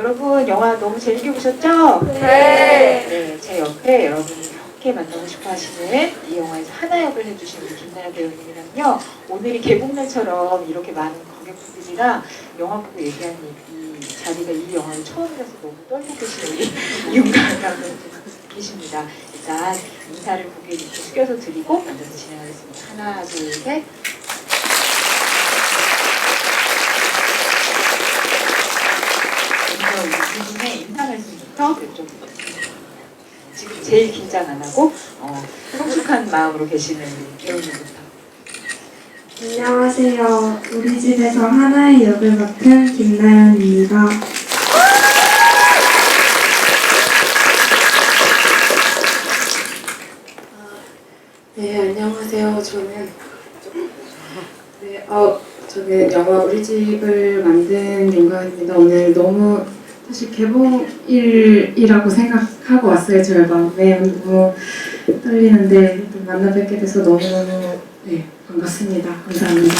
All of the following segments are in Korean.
여러분 영화 너무 재밌게 보셨죠? 네. 네, 제 옆에 여러분이 함께 만나고 싶어 하시는 이 영화에서 하나 역을 해주신 우리 김나연 배우님이랑요. 오늘이 개봉날처럼 이렇게 많은 관객분들이랑 영화 보고 얘기하는 이 자리가 이 영화를 처음이라서 너무 떨고 계신 우리 이윤관 감독님 계십니다. 일단 인사를 고개 이렇게 숙여서 드리고 먼저 진행하겠습니다. 하나, 둘, 셋. 먼저 이 분의 인사 말씀부터 좀 지금 제일 긴장 안 하고 성숙한 마음으로 계시는 배우님부터. 안녕하세요. 우리 집에서 하나의 역을 맡은 김나연입니다. 네, 안녕하세요. 저는 영화 우리 집을 만든 윤가은입니다. 오늘 너무 사실 개봉일이라고 생각하고 왔어요. 저희 마음에 너무 떨리는데 또 만나 뵙게 돼서 너무너무 반갑습니다. 감사합니다.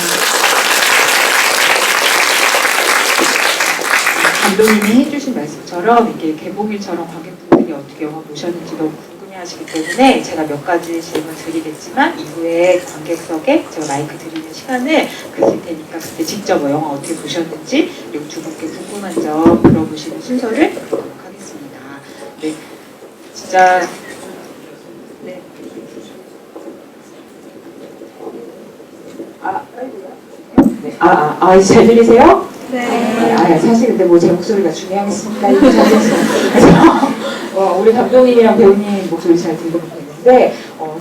감독님이 해주신 말씀처럼 이게 개봉일처럼 관객분들이 어떻게 영화 보셨는지 너무 궁금해하시기 때문에 제가 몇 가지 질문 드리겠지만 이후에 관객석에 제가 마이크 드리는 시간을 가질 테니까 그때 직접 영화 어떻게 보셨는지 그리고 두 분께 궁금한 점 물어보시는 순서를 갖도록 하겠습니다. 네, 진짜 네. 이제 잘 들리세요? 네. 사실 근데 뭐 제 목소리가 중요하겠습니까? 이거 잘했어요. 그래서 우리 감독님이랑 배우님 목소리 잘 들리면 되는데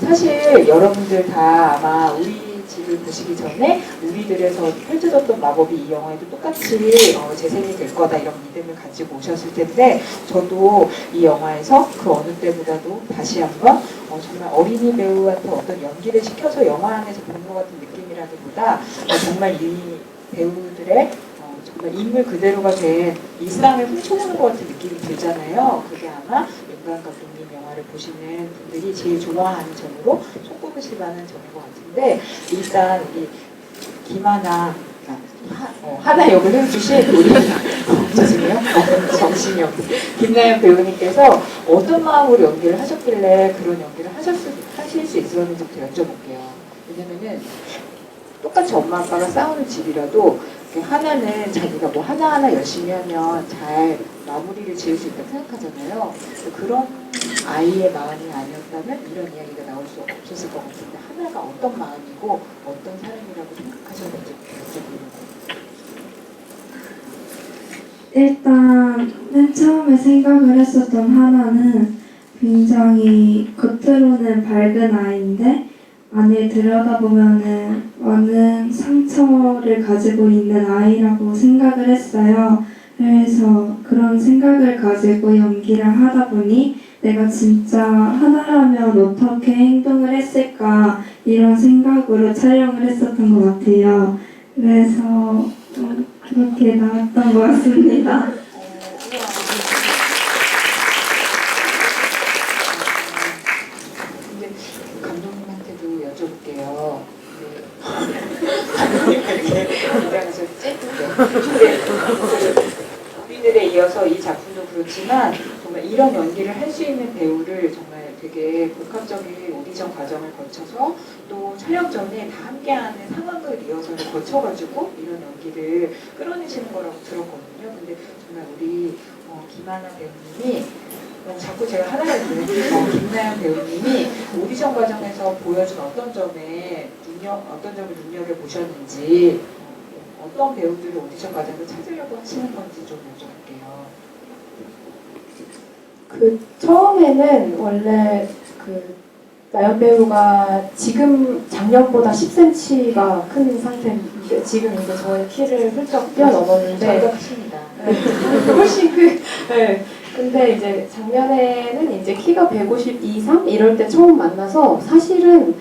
사실 여러분들 다 아마 우리 집을 보시기 전에 우리들에서 펼쳐졌던 마법이 이 영화에도 똑같이 재생이 될 거다 이런 믿음을 가지고 오셨을 텐데 저도 이 영화에서 그 어느 때보다도 다시 한번 정말 어린이 배우한테 어떤 연기를 시켜서 영화 안에서 보는 것 같은 느낌이라기보다 정말 이 배우들의 정말 인물 그대로가 된 일상을 훔쳐보는 것 같은 느낌이 들잖아요. 그게 아마 윤가은 감독님 영화를 보시는 분들이 제일 좋아하는 점으로 손꼽으실 만한 점인 것 같은데 일단 이 김하나 하나 역을 해주신 우리 죄송해요. 정신력 김나연 배우님께서 어떤 마음으로 연기를 하셨길래 그런 연기를 하실 수 있었는지부터 여쭤볼게요. 왜냐면은 똑같이 엄마 아빠가 싸우는 집이라도 하나는 자기가 뭐 하나하나 열심히 하면 잘 마무리를 지을 수 있다고 생각하잖아요. 그런 아이의 마음이 아니었다면 이런 이야기가 나올 수 없었을 것 같은데 하나가 어떤 마음이고 어떤 사람이라고 생각하셨는지 여쭤보려고. 일단 맨 처음에 생각을 했었던 하나는 굉장히 겉으로는 밝은 아이인데 안에 들여다보면은 많은 상처를 가지고 있는 아이라고 생각을 했어요. 그래서 그런 생각을 가지고 연기를 하다 보니 내가 진짜 하나라면 어떻게 행동을 했을까 이런 생각으로 촬영을 했었던 것 같아요. 그래서 그렇게 나왔던 것 같습니다. 감독님한테도 여쭤볼게요. 감독님이 이렇게 긴장하셨지? 우리들에 이어서 이 작품도 그렇지만 정말 이런 연기를 할 수 있는 배우를 정말 되게 복합적인 오디션 과정을 거쳐서 또 촬영 전에 다 함께하는 상황극 리허설을 거쳐가지고 이런 연기를 끌어내시는 거라고 들었거든요. 근데 정말 우리 김하나 배우님이 자꾸 제가 하나를 보는 김나연 배우님이 오디션 과정에서 보여준 어떤 점을 눈여겨 보셨는지 어떤 배우들을 오디션 과정에서 찾으려고 하시는 건지 좀 여쭤볼게요. 처음에는 원래 나연 배우가 지금 작년보다 10cm가 큰 상태인데 지금 이제 저의 키를 훌쩍 뛰어넘었는데 저희가 크십니다. 훨씬 네. 근데 이제 작년에는 이제 키가 150 이상 이럴 때 처음 만나서 사실은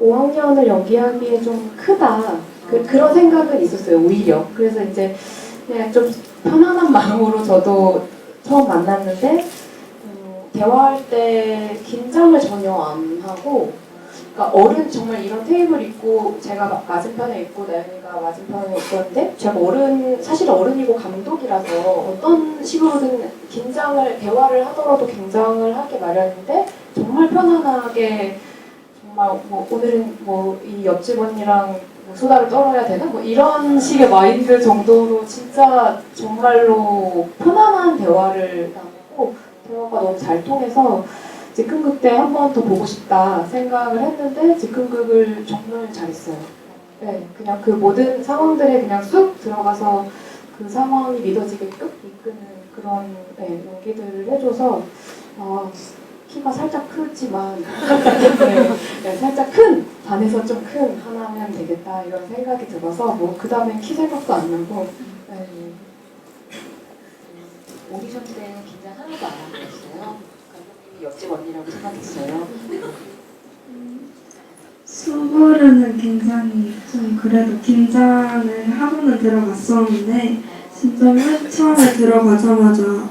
5학년을 연기하기에 좀 크다 그런 생각은 있었어요. 오히려 그래서 이제 그냥 좀 편안한 마음으로 저도 처음 만났는데 대화할 때 긴장을 전혀 안 하고 그러니까 어른 정말 이런 테이블 있고 제가 맞은편에 있고 나연이가 맞은편에 있었는데 제가 사실 어른이고 감독이라서 어떤 식으로든 대화를 하더라도 긴장을 하게 마련인데 정말 편안하게 정말 뭐 오늘은 뭐 이 옆집 언니랑 뭐 수다를 떨어야 되나? 뭐 이런 식의 마인드 정도로 진짜 정말로 편안한 대화를 나누고 대화가 너무 잘 통해서 즉흥극 때 한 번 더 보고 싶다 생각을 했는데 즉흥극을 정말 잘했어요. 네, 그냥 그 모든 상황들에 그냥 쑥 들어가서 그 상황이 믿어지게 쭉 이끄는 그런 연기들을 해줘서 키가 살짝 크지만 네, 살짝 큰 반에서 좀 큰 하나면 되겠다 이런 생각이 들어서 뭐 그 다음엔 키 생각도 안 나고 네. 오디션 때는 긴장 하나도 안 하고 했어요. 감독님이 옆집 언니라고 생각했어요. 수고르는 굉장히 좀 그래도 긴장을 하고는 들어갔었는데 진짜 맨 처음에 들어가자마자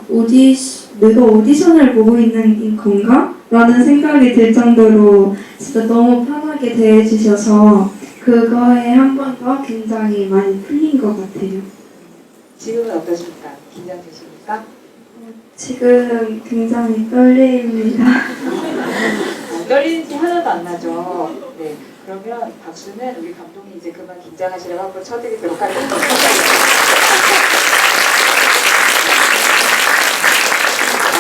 내가 오디션을 보고 있는 건가? 라는 생각이 들 정도로 진짜 너무 편하게 대해주셔서 그거에 한 번 더 굉장히 많이 풀린 것 같아요. 지금은 어떠십니까? 긴장되십니까? 지금 굉장히 떨립니다. 떨리는 티 하나도 안 나죠. 네, 그러면 박수는 우리 감독이 이제 그만 긴장하시라고 한번 쳐드리도록 하겠습니다.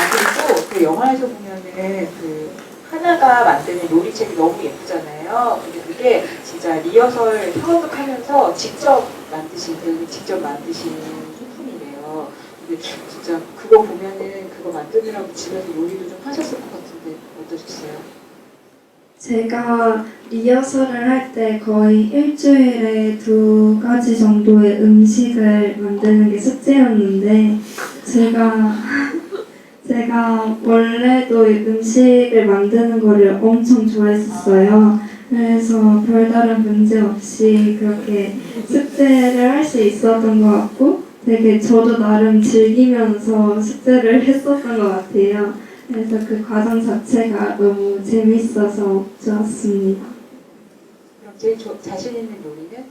그리고 그 영화에서 보면은 그 하나가 만드는 요리책이 너무 예쁘잖아요. 근데 그게 진짜 리허설 협업하면서 배우님 직접 만드신 소품이래요. 근데 진짜 그거 보면은 그거 만드느라고 집에서 요리도 좀 하셨을 것 같은데 어떠셨어요? 제가 리허설을 할 때 거의 일주일에 2가지 정도의 음식을 만드는 게 숙제였는데 제가 원래도 음식을 만드는 거를 엄청 좋아했었어요. 그래서 별다른 문제 없이 그렇게 숙제를 할 수 있었던 것 같고 되게 저도 나름 즐기면서 숙제를 했었던 것 같아요. 그래서 그 과정 자체가 너무 재밌어서 좋았습니다. 그럼 제일 자신 있는 요리는?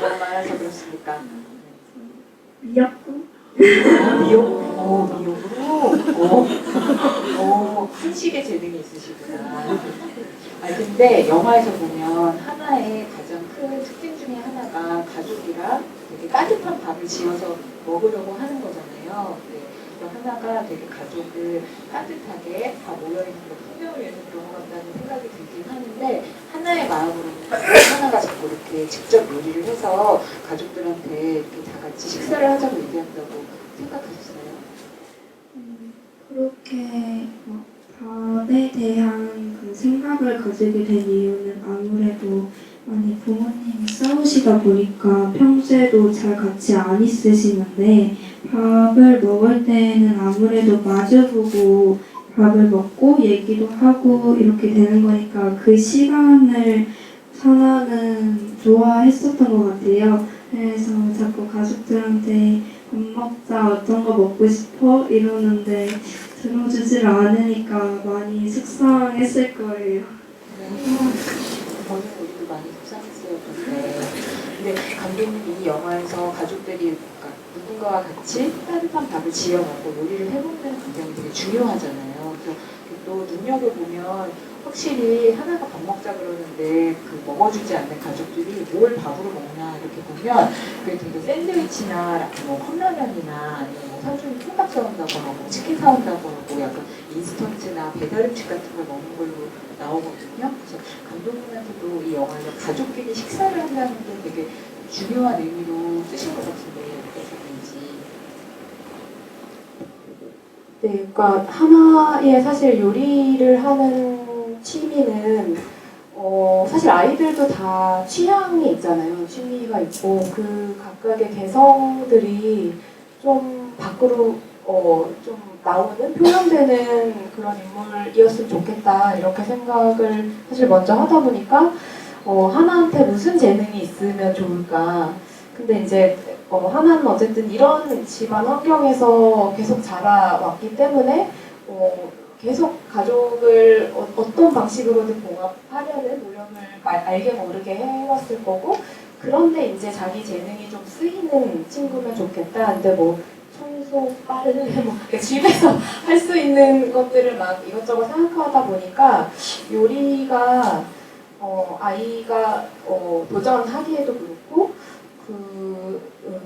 너무 많아서 그렇습니까? 미역국? 미역으로? 한식에 재능이 있으시구나. 근데 영화에서 보면 하나의 가장 큰 특징 중에 하나가 가족이랑 되게 따뜻한 밥을 지어서 먹으려고 하는 거잖아요. 하나가 되게 가족을 따뜻하게 다 모여있는 그런 풍경을 위해서 그런 것 같다는 생각이 들긴 하는데 하나의 마음으로는 하나가 자꾸 이렇게 직접 요리를 해서 가족들한테 이렇게 다 같이 식사를 하자고 얘기한다고 생각하셨어요? 그렇게 밥에 대한 그 생각을 가지게 된 이유는 아무래도 많이 부모님이 싸우시다 보니까 평소에도 잘 같이 안 있으시는데 밥을 먹을 때는 아무래도 마주보고 밥을 먹고 얘기도 하고 이렇게 되는 거니까 그 시간을 하나는 좋아했었던 것 같아요. 그래서 자꾸 가족들한테 밥 먹자, 어떤 거 먹고 싶어? 이러는데 들어주질 않으니까 많이 속상했을 거예요. 저는 우리도 많이 속상했어요. 근데 감독님이 이 영화에서 가족들이 누군가와 같이 따뜻한 밥을 지어 먹고 요리를 해먹는 과정이 되게 중요하잖아요. 그래서 또 눈여겨보면 확실히 하나가 밥 먹자 그러는데 그 먹어주지 않는 가족들이 뭘 밥으로 먹나 이렇게 보면 그게 되게 샌드위치나 뭐 컵라면이나 아니면 뭐 사주는 통닭 사온다고 하고 치킨 사온다고 하고 약간 인스턴트나 배달 음식 같은 걸 먹는 걸로 나오거든요. 그래서 감독님한테도 이 영화에서 가족끼리 식사를 한다는 게 되게 중요한 의미로 쓰신 것 같은데 어떠셨는지. 네, 그러니까 하나의 사실 요리를 하는 취미는 사실 아이들도 다 취향이 있잖아요. 취미가 있고 그 각각의 개성들이 좀 밖으로 좀 나오는 표현되는 그런 인물이었으면 좋겠다 이렇게 생각을 사실 먼저 하다 보니까 하나한테 무슨 재능이 있으면 좋을까. 근데 이제 하나는 어쨌든 이런 집안 환경에서 계속 자라왔기 때문에 계속 가족을 어떤 방식으로든 봉합하려는 노력을 알게 모르게 해왔을 거고, 그런데 이제 자기 재능이 좀 쓰이는 친구면 좋겠다. 근데 뭐 청소, 빨래, 뭐 집에서 할 수 있는 것들을 막 이것저것 생각하다 보니까 요리가 아이가 도전하기에도 그렇고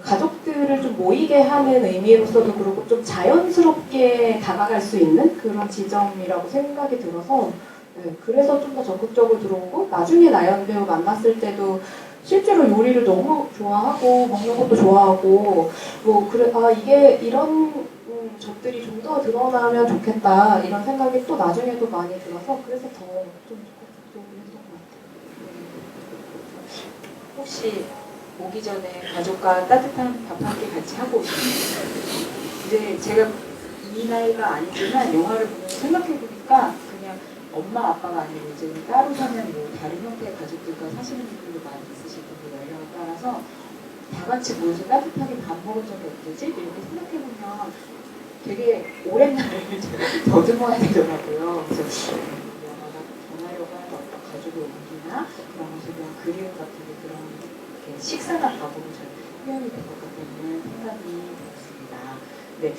가족들을 좀 모이게 하는 의미로서도 그렇고 좀 자연스럽게 다가갈 수 있는 그런 지점이라고 생각이 들어서 네, 그래서 좀 더 적극적으로 들어오고 나중에 나연 배우 만났을 때도 실제로 요리를 너무 좋아하고 먹는 것도 좋아하고 뭐 그래 이게 이런 것들이 좀 더 드러나면 좋겠다 이런 생각이 또 나중에도 많이 들어서 그래서 더 좀 적극적으로 했던 것 같아요. 혹시 오기 전에 가족과 따뜻한 밥 한 끼 같이 하고 오셨나요? 이제 제가 이 나이가 아니지만 영화를 보면서 생각해보니까 그냥 엄마 아빠가 아니고 이제 따로 사는 뭐 다른 형태의 가족들과 사시는 분들도 많이 있으실 텐데 연령에 따라서 다 같이 모여서 따뜻하게 밥 먹은 적이 없겠지? 이렇게 생각해보면 되게 오랜 날을 더듬어야 되더라고요. 그래서 영화가 전하려고 하는 어떤 가족의 온기나 그런 것에 대한 그리움 같은 게 그런 식사나 밥으로 잘 표현이 된 것 같다는 생각이 들었습니다. 네,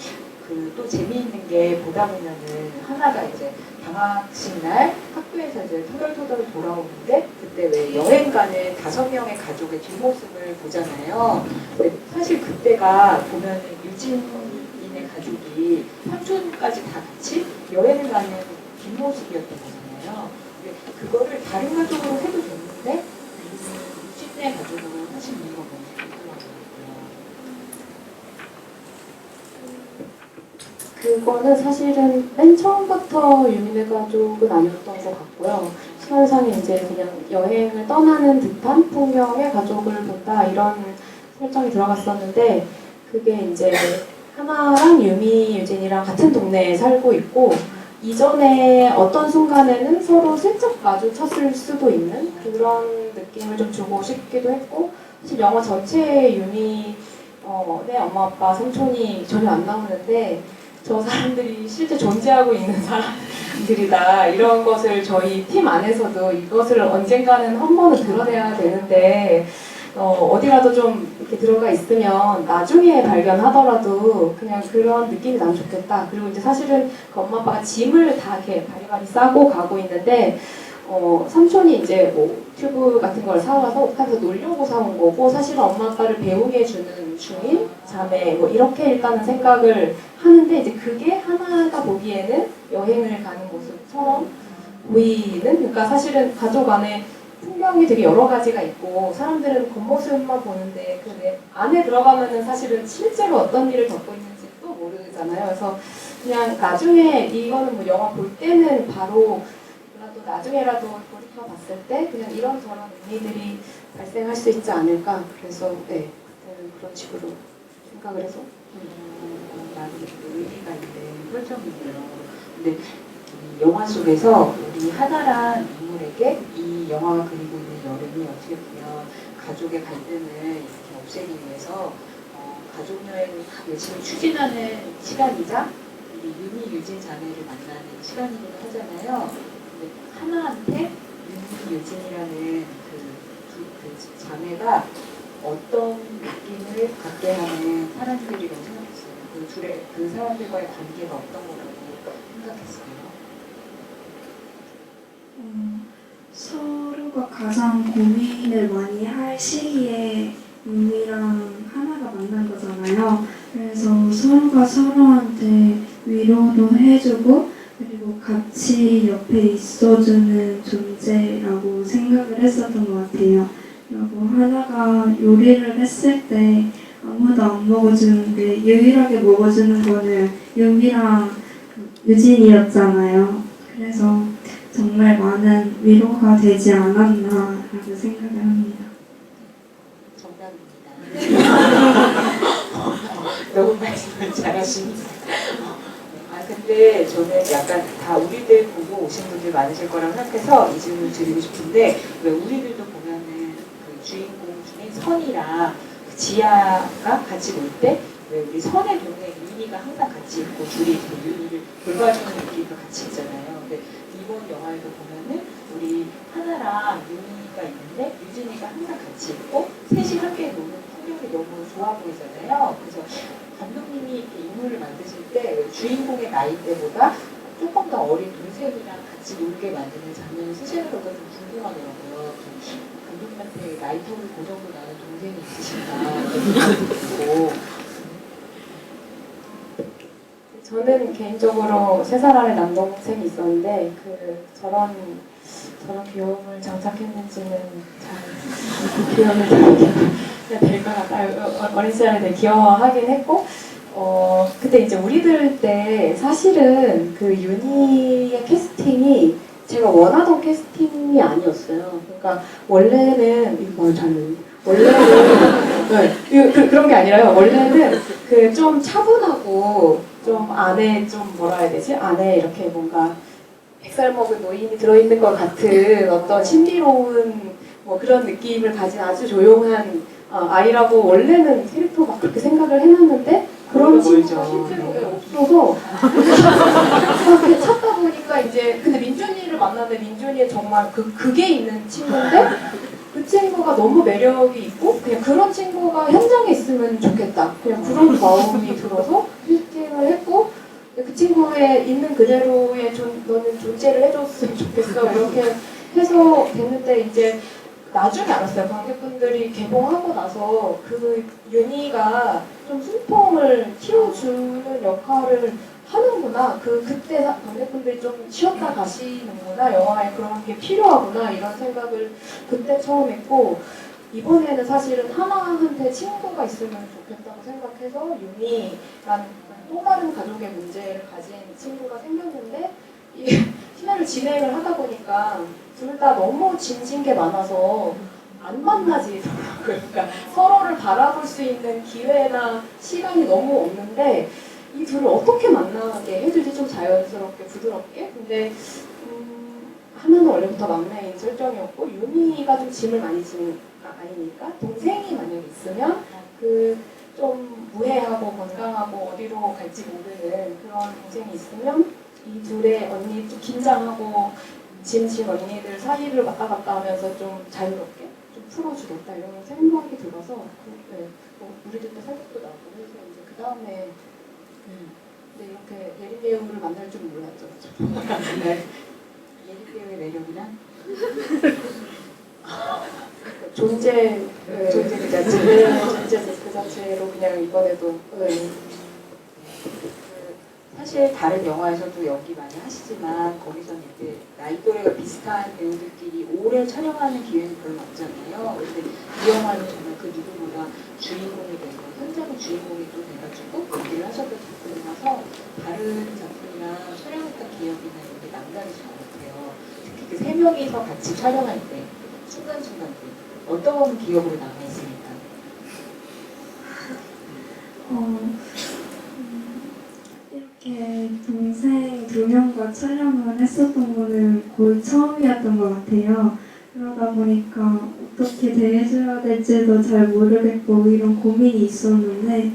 또 재미있는 게 보다 보면은 하나가 이제 방학식 날 학교에서 이제 터덜터덜 돌아오는데 그때 왜 여행 가는 5명의 가족의 뒷모습을 보잖아요. 근데 사실 그때가 보면은 유진이네 가족이 삼촌까지 다 같이 여행을 가는 뒷모습이었던 거잖아요. 근데 그거를 다른 가족으로 해도 됐는데 유진네 가족으로 하신 이유가 뭔지 궁금하더라고요. 그거는 사실은 맨 처음부터 유민의 가족은 아니었던 것 같고요. 시간상에 이제 그냥 여행을 떠나는 듯한 풍경의 가족을 본다 이런 설정이 들어갔었는데 그게 이제 하나랑 유미, 유진이랑 같은 동네에 살고 있고 이전에 어떤 순간에는 서로 슬쩍 마주쳤을 수도 있는 그런 느낌을 좀 주고 싶기도 했고 사실 영화 전체에 유미 네 엄마 아빠 삼촌이 전혀 안 나오는데 저 사람들이 실제 존재하고 있는 사람들이다 이런 것을 저희 팀 안에서도 이것을 언젠가는 한 번은 드러내야 되는데 어디라도 좀 이렇게 들어가 있으면 나중에 발견하더라도 그냥 그런 느낌이 나면 좋겠다. 그리고 이제 사실은 그 엄마 아빠가 짐을 다 이렇게 바리바리 싸고 가고 있는데 삼촌이 이제 뭐 튜브 같은 걸 사와서 하면서 놀려고 사온 거고 사실은 엄마 아빠를 배우게 해주는 중인 자매 뭐 이렇게 일단은 생각을 하는데 이제 그게 하나가 보기에는 여행을 가는 모습처럼 보이는 그러니까 사실은 가족 안에 풍경이 되게 여러 가지가 있고 사람들은 겉모습만 보는데 그 안에 들어가면은 사실은 실제로 어떤 일을 겪고 있는지 또 모르잖아요. 그래서 그냥 나중에 이거는 뭐 영화 볼 때는 바로 나중에라도 돌이켜 봤을 때 그냥 이런저런 의미들이 발생할 수 있지 않을까. 그래서 네, 그때는 그런 식으로 생각을 해서 나도 의미가 있는 설정이고요. 근데 이 영화 속에서 우리 하나란 인물에게 이 영화가 그리고 있는 여름이 어떻게 보면 가족의 갈등을 이렇게 없애기 위해서 가족 여행을 열심히 추진하는 시간이자 우리 유미 유진 자매를 만나는 시간이기도 하잖아요. 근데 하나한테 유미 유진이라는 그 자매가 어떤 느낌을 갖게 하는 사람들이라고 생각했어요. 그 사람들과의 관계가 어떤 거라고 생각했어요. 서로가 가장 고민을 많이 할 시기에 유미랑 하나가 만난 거잖아요. 그래서 서로가 서로한테 위로도 해주고 그리고 같이 옆에 있어주는 존재라고 생각을 했었던 것 같아요. 그리고 하나가 요리를 했을 때 아무도 안 먹어주는데 유일하게 먹어주는 거는 유미랑 유진이었잖아요. 그래서 정말 많은 위로가 되지 않았나라고 생각을 합니다. 정답입니다. 너무 말씀을 잘하십니다. 근데 저는 약간 다 우리들 보고 오신 분들 많으실 거라고 생각해서 이 질문을 드리고 싶은데 왜 우리들도 보면은 그 주인공 중에 선이랑 그 지아가 같이 놀 때 왜 우리 선의 동네 윤희가 항상 같이 있고 둘이 이렇게 윤희를 돌봐주는 느낌도 같이 있잖아요. 근데 이번 영화에도 보면은 우리 하나랑 윤희가 있는데 유진이가 항상 같이 있고 셋이 함께 노는 풍경이 너무 좋아 보이잖아요. 그래서 감독님이 이렇게 인물을 만드실 때 주인공의 나이대보다 조금 더 어린 동생이랑 같이 놀게 만드는 장면을 쓰시는 것도 좀 궁금하더라고요. 감독님한테 나이터를 그 정도 나는 동생이 있으신가 그리고 저는 개인적으로 3살 아래 남동생이 있었는데 저런 귀여움을 장착했는지는 잘 귀여움을 될 것 같아요. 어린 시절에 되게 귀여워하긴 했고 그때 이제 우리들 때 사실은 그 윤희의 캐스팅이 제가 원하던 캐스팅이 아니었어요. 그러니까 원래는 이거 말 잘못 원래는 네, 그런 게 아니라요. 원래는 그 좀 차분하고 좀 안에 좀 뭐라 해야 되지? 안에 이렇게 뭔가 100살 먹은 노인이 들어있는 것 같은 어떤 신비로운 뭐 그런 느낌을 가진 아주 조용한 아이라고 원래는 캐릭터 막 그렇게 생각을 해놨는데 그런 친구가 실제로 없어서 그렇게 찾다 보니까 이제 근데 민준이를 만났는데 민준이는 정말 그게 있는 친구인데 그 친구가 너무 매력이 있고 그냥 그런 친구가 현장에 있으면 좋겠다 그냥 그런 마음이 들어서 캐스팅을 했고 그 친구의 있는 그대로의 너는 존재를 해줬으면 좋겠어 이렇게 해서 됐는데 이제 나중에 알았어요. 관객분들이 개봉하고 나서 그 윤희가 좀 숨통을 틔워주는 역할을 하는구나. 그때 관객분들이 좀 쉬었다 가시는구나. 영화에 그런 게 필요하구나. 이런 생각을 그때 처음 했고 이번에는 사실은 하나한테 친구가 있으면 좋겠다고 생각해서 윤희라는 또 다른 가족의 문제를 가진 친구가 생겼는데 이 시나리오 진행을 하다 보니까 둘 다 너무 짐진 게 많아서 안 만나지더라고요. 그러니까 서로를 바라볼 수 있는 기회나 시간이 너무 없는데 이 둘을 어떻게 만나게 해주지 좀 자연스럽게 부드럽게 근데 하나는 원래부터 막내인 설정이었고 윤희가 좀 짐을 많이 지는 아이니까 동생이 만약에 있으면 그 좀 무해하고 건강하고 어디로 갈지 모르는 그런 동생이 있으면 이 둘의 언니 좀 긴장하고 짐진 언니들 사이를 왔다 갔다 하면서 좀 자유롭게 좀 풀어주겠다 이런 생각이 들어서 우리들 때 설득도 나고 해서 이제 그 다음에 근데 이렇게 예린 배우를 만날 줄 몰랐죠. 네. 예린 배우의 매력이란 존재 그 자체로 그냥 이번에도 사실 다른 영화에서도 연기 많이 하시지만 거기서는 이제 나이 또래가 비슷한 배우들끼리 오래 촬영하는 기회는 별로 없잖아요. 근데 이 영화는 정말 그 누구보다 주인공이 되고 현장의 주인공이 또 돼가지고 연기를 하셨던 작품이라서 다른 작품이랑 촬영했던 기억이나 이런 게 남다르지 않았대요. 특히 그 3명이서 같이 촬영할 때 순간순간들 어떤 기억으로 남아있습니까? 이렇게 동생 2명과 촬영을 했었던 거는 거의 처음이었던 것 같아요. 그러다 보니까 어떻게 대해줘야 될지도 잘 모르겠고 이런 고민이 있었는데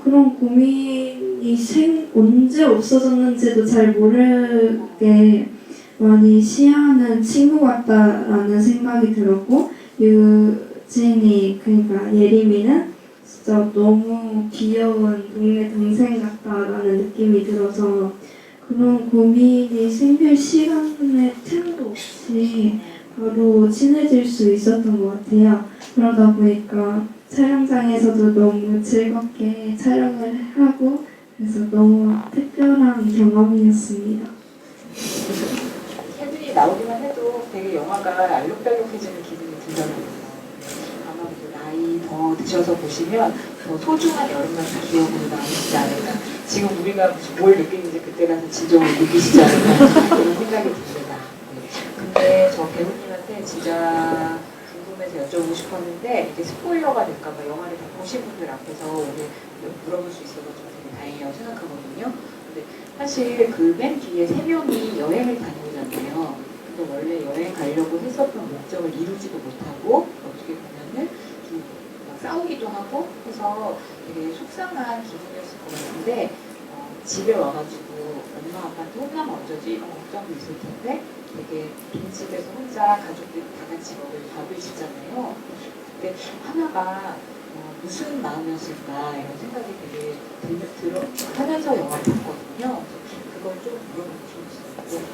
그런 고민이 언제 없어졌는지도 잘 모르게 많이 시야하는 친구 같다라는 생각이 들었고 유진이 그러니까 예림이는 진짜 너무 귀여운 동네 동생 같다라는 느낌이 들어서 그런 고민이 생길 시간의 틈도 없이 바로 친해질 수 있었던 것 같아요. 그러다 보니까 촬영장에서도 너무 즐겁게 촬영을 하고 그래서 너무 특별한 경험이었습니다. 캔들이 나오기만 해도 되게 영화가 알록달록해지는 기분이 들더라고요. 아마 그 나이 더 드셔서 보시면 더 소중한 여름 같은 기억으로 남으시지 않을까. 지금 우리가 뭘 느끼는지 그때 가서 진정을 느끼시지 않을까 그런 생각이 듭니다. 근데 저 배우님한테 진짜 궁금해서 여쭤보고 싶었는데 이게 스포일러가 될까봐 영화를 다 보신 분들 앞에서 오늘 물어볼 수 있어서 좀 되게 다행이라고 생각하거든요. 근데 사실 그 맨 뒤에 3명이 여행을 다녀오잖아요. 근데 원래 여행 가려고 했었던 목적을 이루지도 못하고 어떻게 보면은 좀 막 싸우기도 하고 해서 되게 속상한 기분이었을 것 같은데 집에 와가지고 엄마 아빠한테 혼나면 어쩌지 이런 걱정도 있을 텐데 되게 빈집에서 혼자 가족들이 다 같이 먹을 밥이시잖아요. 근데 하나가 무슨 마음이었을까 이런 생각이 되게 하면서 영화를 봤거든요. 그걸 좀 물어보고 싶었어요.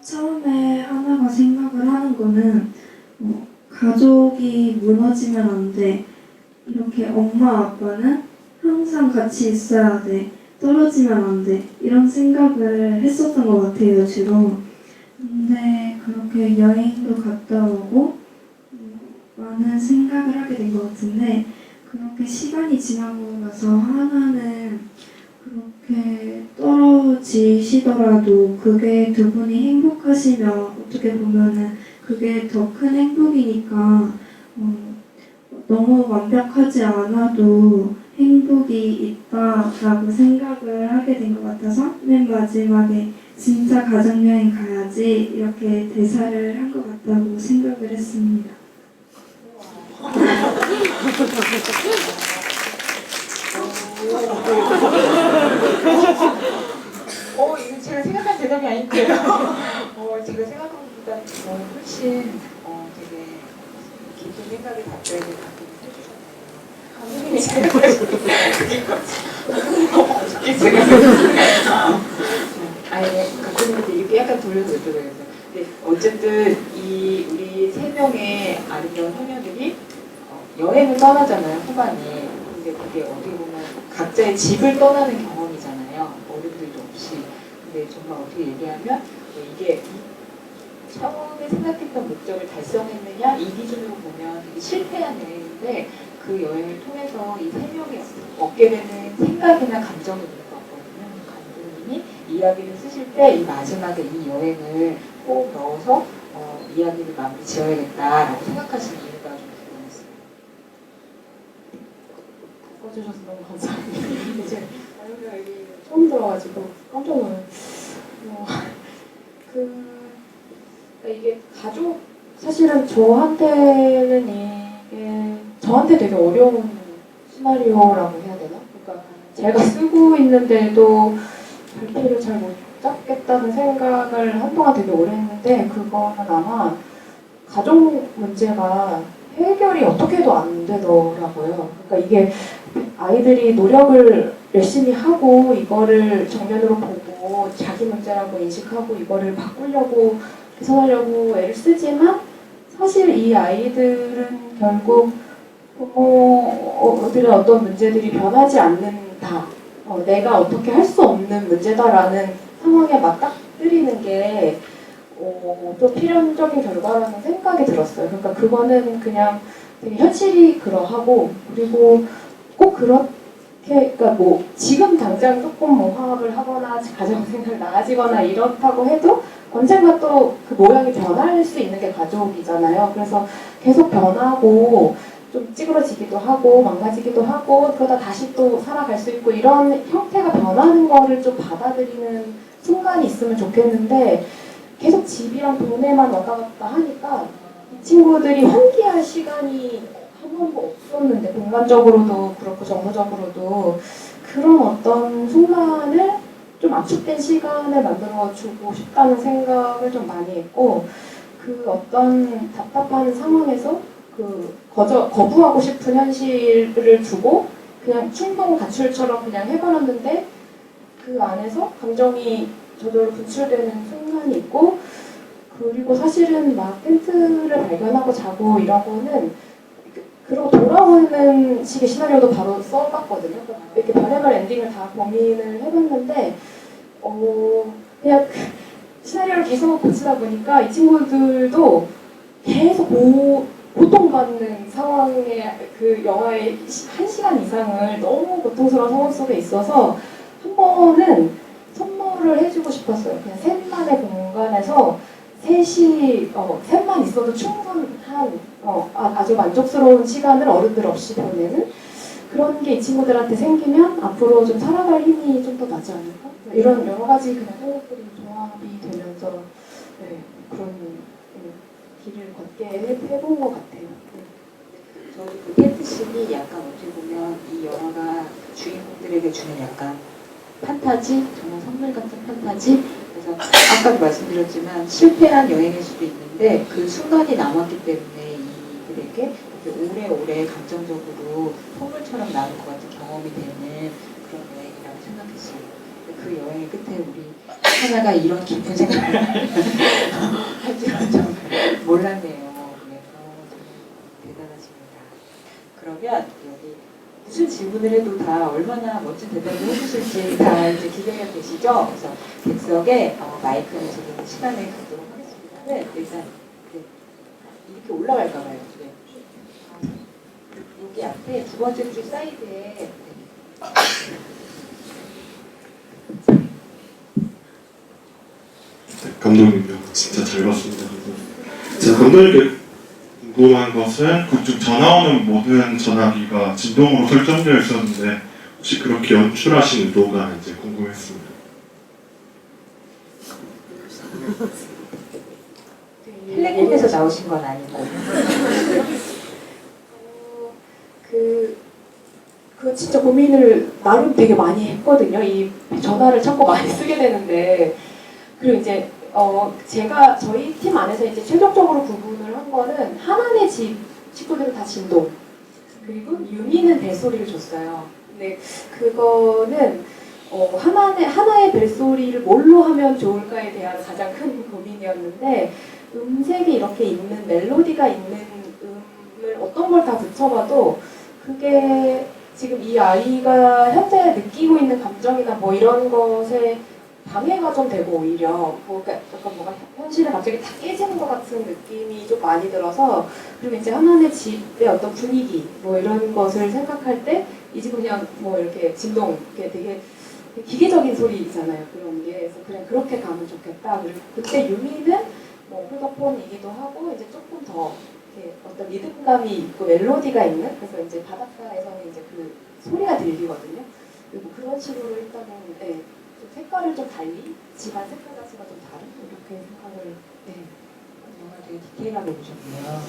처음에 하나가 생각을 하는 거는 가족이 무너지면 안 돼. 이렇게 엄마 아빠는 항상 같이 있어야 돼. 떨어지면 안 돼. 이런 생각을 했었던 것 같아요, 주로. 근데 그렇게 여행도 갔다 오고 많은 생각을 하게 된 것 같은데 그렇게 시간이 지나고 나서 하나는 그렇게 떨어지시더라도 그게 두 분이 행복하시면 어떻게 보면은 그게 더 큰 행복이니까 너무 완벽하지 않아도 행복이 있다라고 생각을 하게 된 것 같아서 맨 마지막에 진짜 가족여행 가야지 이렇게 대사를 한 것 같다고 생각을 했습니다. 이거 제가 생각한 대답이 아닌데요. 제가 생각한 것보다 훨씬 되게 깊은 생각을 답변을 감독님이 생각하시는 감독님한테 이렇게 약간 돌려서 여쭤봐야겠어요. 근데 어쨌든 이 우리 세 명의 아름다운 소녀들이 여행을 떠나잖아요, 후반에. 근데 그게 어떻게 보면 각자의 집을 떠나는 경험이잖아요. 어른들도 없이. 근데 정말 어떻게 얘기하면 이게 처음에 생각했던 목적을 달성했느냐 이 기준으로 보면 되게 실패한 여행인데 그 여행을 통해서 이 세 명이 얻게 되는 생각이나 감정이 있는 것 같거든요. 감독님이 이야기를 쓰실 때 이 마지막에 이 여행을 꼭 넣어서 이야기를 마무리 지어야겠다라고 생각하시는 이유가 좀 궁금했어요. 바꿔주셔서 너무 감사합니다. 이제 아유가 여기 처음 들어가지고 깜짝 놀랐어요. 이게 가족 사실은 저한테 되게 어려운 시나리오라고 해야 되나? 그러니까 제가 쓰고 있는데도 발표를 잘 못 잡겠다는 생각을 한동안 되게 오래 했는데 그거는 아마 가족 문제가 해결이 어떻게 해도 안 되더라고요. 그러니까 이게 아이들이 노력을 열심히 하고 이거를 정면으로 보고 자기 문제라고 인식하고 이거를 바꾸려고 개선하려고 애를 쓰지만 사실 이 아이들은 결국 부모들의 어떤 문제들이 변하지 않는다. 내가 어떻게 할 수 없는 문제다라는 상황에 맞닥뜨리는 게 또 필연적인 결과라는 생각이 들었어요. 그러니까 그거는 그냥 되게 현실이 그러하고 그리고 꼭 그렇게 그러니까 뭐 지금 당장 조금 뭐 화합을 하거나 가정생활 나아지거나 이렇다고 해도 언젠가 또 그 모양이 변할 수 있는 게 가족이잖아요. 그래서 계속 변하고 좀 찌그러지기도 하고 망가지기도 하고 그러다 다시 또 살아갈 수 있고 이런 형태가 변하는 거를 좀 받아들이는 순간이 있으면 좋겠는데 계속 집이랑 동네만 왔다 갔다 하니까 이 친구들이 환기할 시간이 한 번도 없었는데 공간적으로도 그렇고 정서적으로도 그런 어떤 순간을 좀 압축된 시간을 만들어주고 싶다는 생각을 좀 많이 했고 그 어떤 답답한 상황에서 거부하고 싶은 현실을 두고 그냥 충동 가출처럼 그냥 해버렸는데 그 안에서 감정이 저절로 분출되는 순간이 있고 그리고 사실은 막 텐트를 발견하고 자고 이런 거는 그러고 돌아오는 식의 시나리오도 바로 써봤거든요. 이렇게 별의별 엔딩을 다 고민을 해봤는데 그냥 시나리오를 계속 고치다 보니까 이 친구들도 계속 고통받는 상황에 그 영화의 1시간 이상을 너무 고통스러운 상황 속에 있어서 한 번은 선물을 해주고 싶었어요. 그냥 셋만의 공간에서 셋만 있어도 충분한 아주 만족스러운 시간을 어른들 없이 보내는 그런 게 이 친구들한테 생기면 앞으로 좀 살아갈 힘이 좀 더 나지 않을까? 이런 여러 가지 그냥 생각들이 조합이 되면서 그런 길을 걷게 해본 것 같아요. 저도 그 텐트 생각했으니 약간 어떻게 보면 이 영화가 주인공들에게 주는 약간 판타지? 정말 선물 같은 판타지? 그래서 아까도 말씀드렸지만 실패한 여행일 수도 있는데 그 순간이 남았기 때문에 이들에게 이렇게 오래오래 감정적으로 선물처럼 남을 것 같은 경험이 되는 그런 여행이라고 생각했어요. 그 여행의 끝에 우리 하나가 이런 깊은 생각을 할 줄은 정말 몰랐네요. 그래서 정말 대단하십니다. 그러면 여기 무슨 질문을 해도 다 얼마나 멋진 대답을 해주실지 다 이제 기대가 되시죠? 그래서 객석에 마이크를 지금 시간을 갖도록 하겠습니다. 네, 일단 네. 이렇게 올라갈까 봐요. 네. 여기 앞에 두 번째 줄 사이드에 네. 감독님요. 진짜 잘 봤습니다. 제가 감독님께 궁금한 것은 그중 전화오는 모든 전화기가 진동으로 설정되어 있었는데 혹시 그렇게 연출하신 의도가 이제 궁금했습니다. 헬레님에서 나오신 건 아니고 그 진짜 고민을 나름 되게 많이 했거든요. 이 전화를 자꾸 많이 쓰게 되는데 그리고 이제 제가 저희 팀 안에서 이제 최종적으로 구분을 한 거는 하나네 집 식구들은 다 진동 그리고 유미는 벨소리를 줬어요. 근데 그거는 하나의 벨소리를 뭘로 하면 좋을까에 대한 가장 큰 고민이었는데 음색이 이렇게 있는 멜로디가 있는 음을 어떤 걸 다 붙여봐도 그게 지금 이 아이가 현재 느끼고 있는 감정이나 뭐 이런 것에 방해가 좀 되고 오히려 약간 뭔가 현실에 갑자기 다 깨지는 것 같은 느낌이 좀 많이 들어서 그리고 이제 하나네 집의 어떤 분위기 뭐 이런 것을 생각할 때 이제 그냥 뭐 이렇게 진동 이렇게 되게 기계적인 소리잖아요 그런 게 그래서 그냥 그렇게 가면 좋겠다 그리고 그때 유미는 뭐 폴더폰이기도 하고 이제 조금 더 이렇게 어떤 리듬감이 있고 멜로디가 있는 그래서 이제 바닷가에서는 이제 그 소리가 들리거든요 그리고 그런 식으로 일단은 네. 색깔을 좀 달리 집안 색깔 자체가 좀 다른 이렇게 생각을 네. 정말 되게 디테일하게 보셨네요.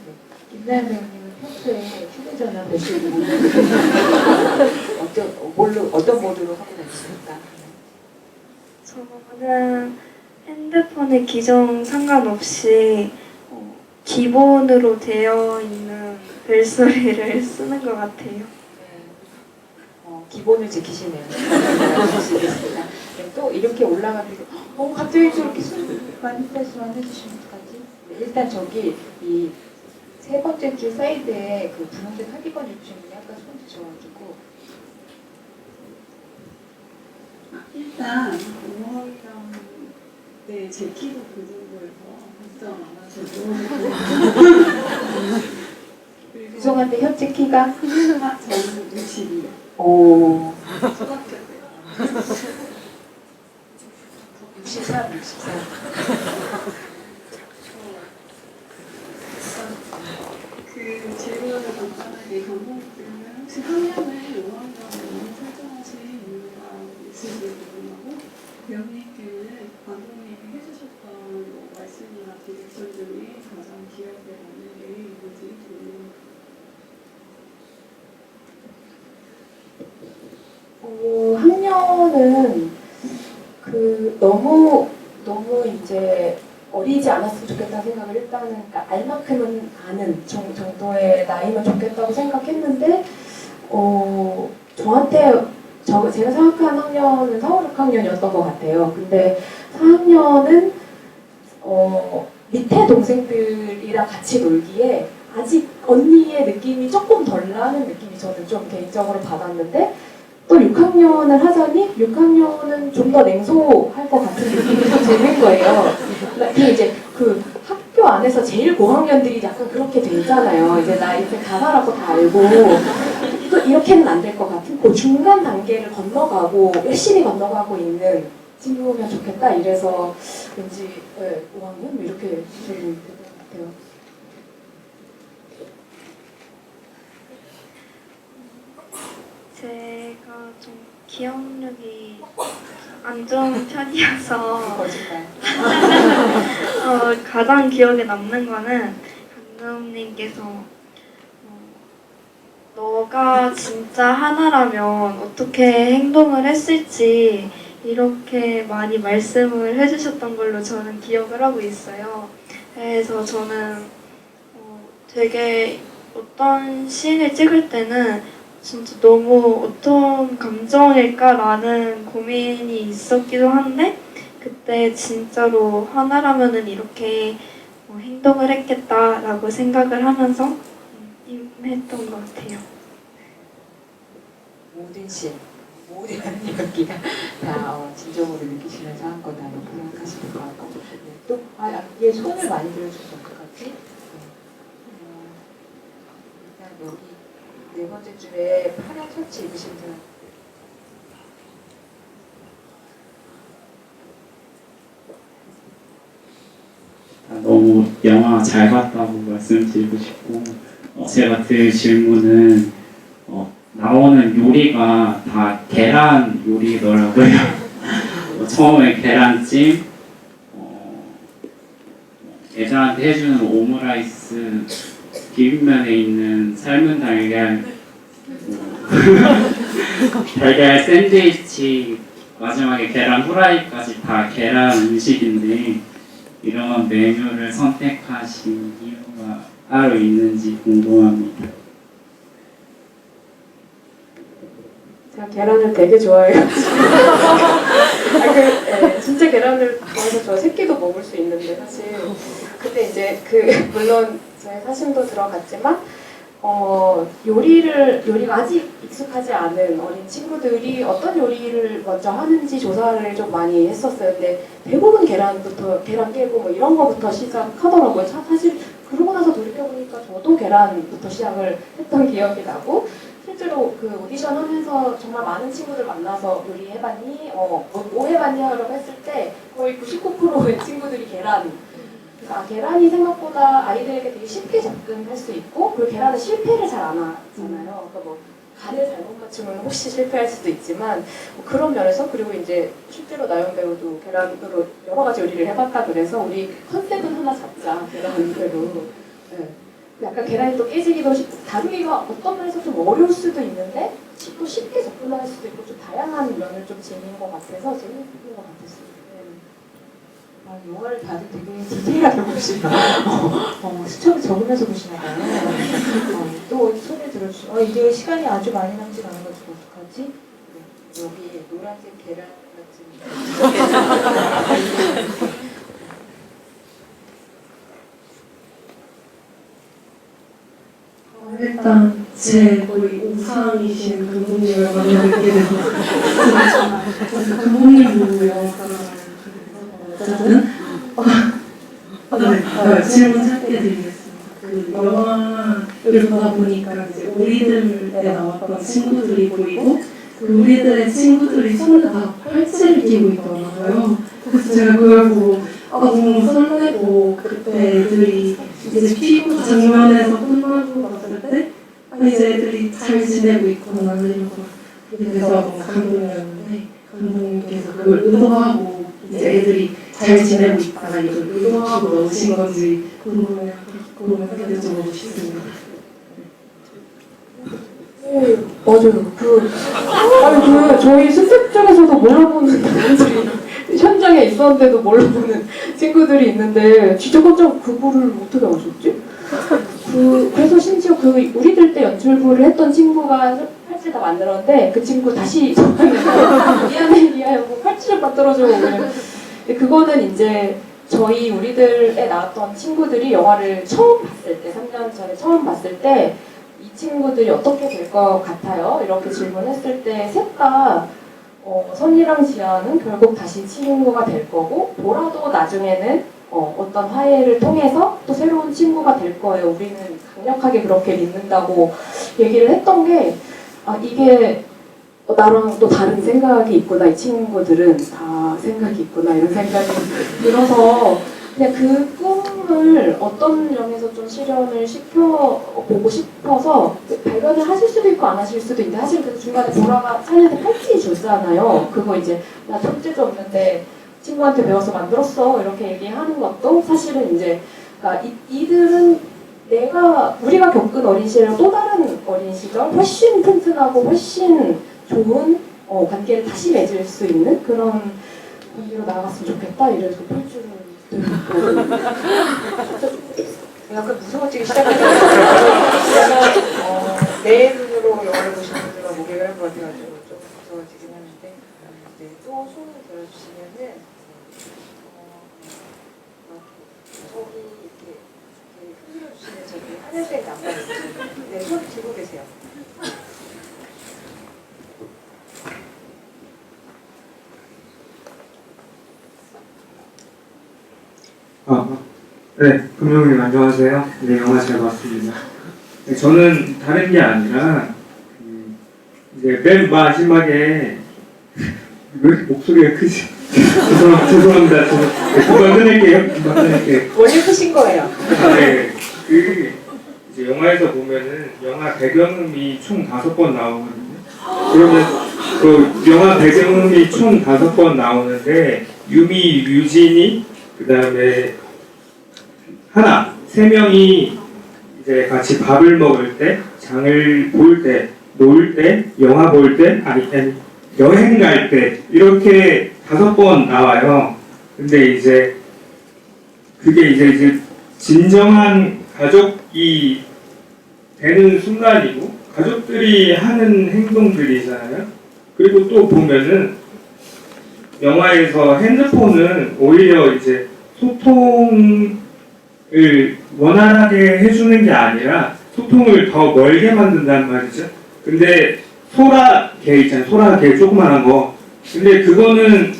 네. 김나연 배우님은 평소에 휴대전화 몇 시도 어떤 모드로 하고 다니십니까? 저는 핸드폰의 기종 상관없이 기본으로 되어 있는 벨소리를 쓰는 것 같아요. 기본을 지키시네요. 그럼 또 이렇게 올라가는데 갑자기 저렇게 손 많이 말씀 해주시면 어떡하지? 네, 일단 저기 이 세 번째 줄 사이드에 그 분홍색 카디건 입으신 분이 아까 손 드셔가지고 일단 5학년 때 제 키도 그 정도여서 걱정 안 하셔도 죄송한데 현재 키가 저는 62요. 오 초등학교 때요. 63. 그 질문을 간단하게 감독님은 혹시 학년을 5학년으로 설정하신 이유가 있으신지 궁금하고 배우님께는 감독님이 해주셨던 뭐 말씀이나 디렉션 중에 가장 기억에 남는 게 있는지 궁금합니다. 학년은 너무 이제 어리지 않았으면 좋겠다는 생각을 일단은 그러니까 알 만큼은 아는 정도의 나이면 좋겠다고 생각했는데 저한테 제가 생각한 학년은 4, 5, 6학년이었던 것 같아요. 근데 4학년은 밑에 동생들이랑 같이 놀기에 아직 언니의 느낌이 조금 덜 나는 느낌이 저는 좀 개인적으로 받았는데 또 6학년을 하자니 6학년은 좀 더 냉소할 것 같은 느낌이 좀 드는 거예요. 그리고 이제 그 학교 안에서 제일 고학년들이 약간 그렇게 되잖아요. 이제 나 이제 가사라고 다 알고 또 이렇게는 안 될 것 같은 그 중간 단계를 건너가고 열심히 건너가고 있는 친구면 좋겠다. 이래서 왠지 5학년 이렇게 저는 될 것 같아요. 제가 좀 기억력이 안 좋은 편이어서 거짓말. 가장 기억에 남는 거는 감독님께서 너가 진짜 하나라면 어떻게 행동을 했을지 이렇게 많이 말씀을 해주셨던 걸로 저는 기억을 하고 있어요. 그래서 저는 되게 어떤 씬을 찍을 때는 진짜 너무 어떤 감정일까라는 고민이 있었기도 한데 그때 진짜로 하나라면은 이렇게 행동을 했겠다라고 생각을 하면서 임했던 것 같아요. 모든 씬, 모든 연기가 다 진정으로 느끼시면서 한 거다 이렇게 생각하시는 것 같고 또 얘 손을 많이 들어주셔서 어떡하지? 일단 여기 네 번째 줄에 파란 셔츠 입으신 분 너무 영화 잘 봤다고 말씀드리고 싶고 제가 들 질문은 나오는 요리가 다 계란 요리더라고요. 처음에 계란찜, 애들한테 해주는 오므라이스, 비빔면에 있는 삶은 달걀, 달걀 샌드위치, 마지막에 계란 후라이까지 다 계란 음식인데 이런 메뉴를 선택하신 이유가 따로 있는지 궁금합니다. 제가 계란을 되게 좋아해요. 진짜 계란을 좋아해서 저 새끼도 먹을 수 있는데 사실 근데 이제 물론 제 사심도 들어갔지만 요리가 아직 익숙하지 않은 어린 친구들이 어떤 요리를 먼저 하는지 조사를 좀 많이 했었어요. 근데 대부분 계란 깨고 뭐 이런 거부터 시작하더라고요. 사실 그러고 나서 돌이켜보니까 저도 계란부터 시작을 했던 기억이 나고 실제로 그 오디션 하면서 정말 많은 친구들 만나서 요리해봤니? 뭐 해봤니? 라고 했을 때 거의 99%의 친구들이 그러니까 계란이 생각보다 아이들에게 되게 쉽게 접근할 수 있고 그리고 계란은 실패를 잘 안 하잖아요. 그러니까 뭐 간을 잘못 맞추면 혹시 실패할 수도 있지만 뭐 그런 면에서 그리고 이제 실제로 나영 배우도 계란으로 여러 가지 요리를 해봤다 그래서 우리 컨셉은 하나 잡자 계란으로. 네. 약간 계란이 또 깨지기도 다루기가 어떤 면에서 좀 어려울 수도 있는데 또 쉽게 접근할 수도 있고 좀 다양한 면을 좀 지닌 것 같아서 재밌는 것 같았어요. 영화를 다들 되게 디테일하게 보시나 수첩을 적으면서 보시나 봐요. 또 손을 들어주시고 이게 시간이 아주 많이 남지 않은 것 좀 어떡하지? 네. 여기 노란색 계란 같은 일단 제 거의 우상이신 감독님을 만나뵙게 돼서 감독님 보고 영화가 어쨌든 질문 짧게 드리겠습니다. 그 영화를 보다 보니까 이제 우리들에 나왔던 친구들이 보이고 그 우리들의 친구들이 손에 다 팔찌를 끼고 있더라고요. 그래서 제가 그걸 보고 너무 설레고 그때 애들이 이제 피부 장면에서 끝나고 봤을 때 이제 애들이 잘 지내고 있구나 이러고 그래서 너무 감동이었는데 감독님께서 그걸 의도하고 이제 애들이 잘 지내고 있다 이걸 의도하고 넣으신 건지 궁금해서 여쭤보고 싶습니다. 네, 맞아요. 저희 스텝 중에서도 몰라보는 분들이 현장에 있었는데도 몰라보는 친구들이 있는데 진짜 깜짝 그거를 어떻게 아셨지? 그래서 심지어 우리들 때 연출부를 했던 친구가 팔찌 다 만들었는데 그 친구 다시 전화해서 미안해 하고 팔찌를 만들어주고 근데 그거는 이제 우리들에 나왔던 친구들이 영화를 처음 봤을 때 3년 전에 처음 봤을 때 이 친구들이 어떻게 될 것 같아요? 이렇게 질문했을 때 셋 다 선이랑 지아는 결국 다시 친구가 될 거고 보라도 나중에는 어떤 화해를 통해서 또 새로운 친구가 될 거예요. 우리는 강력하게 그렇게 믿는다고 얘기를 했던 게 이게 나랑 또 다른 생각이 있구나. 이 친구들은 다 생각이 있구나. 이런 생각이 들어서 그냥 그 꿈을 어떤 면에서 좀 실현을 시켜보고 싶어서 발견을 하실 수도 있고 안 하실 수도 있는데 사실 그 중간에 보라가 살려서 팔찌 줬잖아요. 그거 이제 나 팔찌도 없는데 친구한테 배워서 만들었어 이렇게 얘기하는 것도 사실은 이제 그러니까 이들은 우리가 겪은 어린 시절이랑 또 다른 어린 시절, 훨씬 튼튼하고 훨씬 좋은 관계를 다시 맺을 수 있는 그런 관계로 나아갔으면 좋겠다. 이래서 폴주를 들고 약간 무서워지기 시작했어요. 내 눈으로 영화를 보시는 분들과 목격을 한 것 같아가지고 좀 무서워지긴 하는데 네, 또 손을 들어주시면은 저기 이렇게 흔들어 주시는 저기 하늘색 남방 있잖아요. 네, 손 들고 계세요. 네, 금용님 안녕하세요. 네, 영화 잘 봤습니다. 네, 저는 다른 게 아니라 이제 맨 마지막에 왜 이렇게 목소리가 크지? 죄송합니다. 금방 끊을게요. 원래 크신 거예요. 네, 이제 영화에서 보면은 영화 배경음이 총 5번 나오거든요. 그러면 그 영화 배경음이 총 5번 나오는데 유미, 유진이, 그 다음에 하나, 3명이 이제 같이 밥을 먹을 때, 장을 볼 때, 놀 때, 영화 볼 때, 아니 여행 갈 때 이렇게 5번 나와요. 근데 이제 그게 이제 진정한 가족이 되는 순간이고 가족들이 하는 행동들이잖아요. 그리고 또 보면은 영화에서 핸드폰은 오히려 이제 소통을 원활하게 해주는 게 아니라 소통을 더 멀게 만든단 말이죠. 근데 소라게 있잖아요. 소라게 조그만한 거. 근데 그거는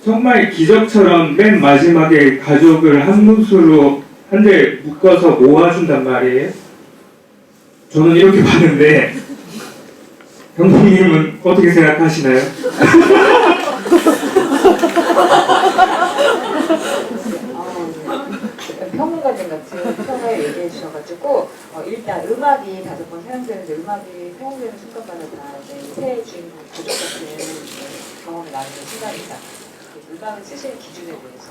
정말 기적처럼 맨 마지막에 가족을 한 못으로 한 대 묶어서 모아준단 말이에요. 저는 이렇게 봤는데 형님은 어떻게 생각하시나요? 평론가님 같은 평을 얘기해 주셔가지고 일단 음악이 5번 사용되는데 음악이 사용되는 순간마다 다 새 주인공 가족 같은 경험을 나누는 순간이다. 음악을 쓰시는 기준에 대해서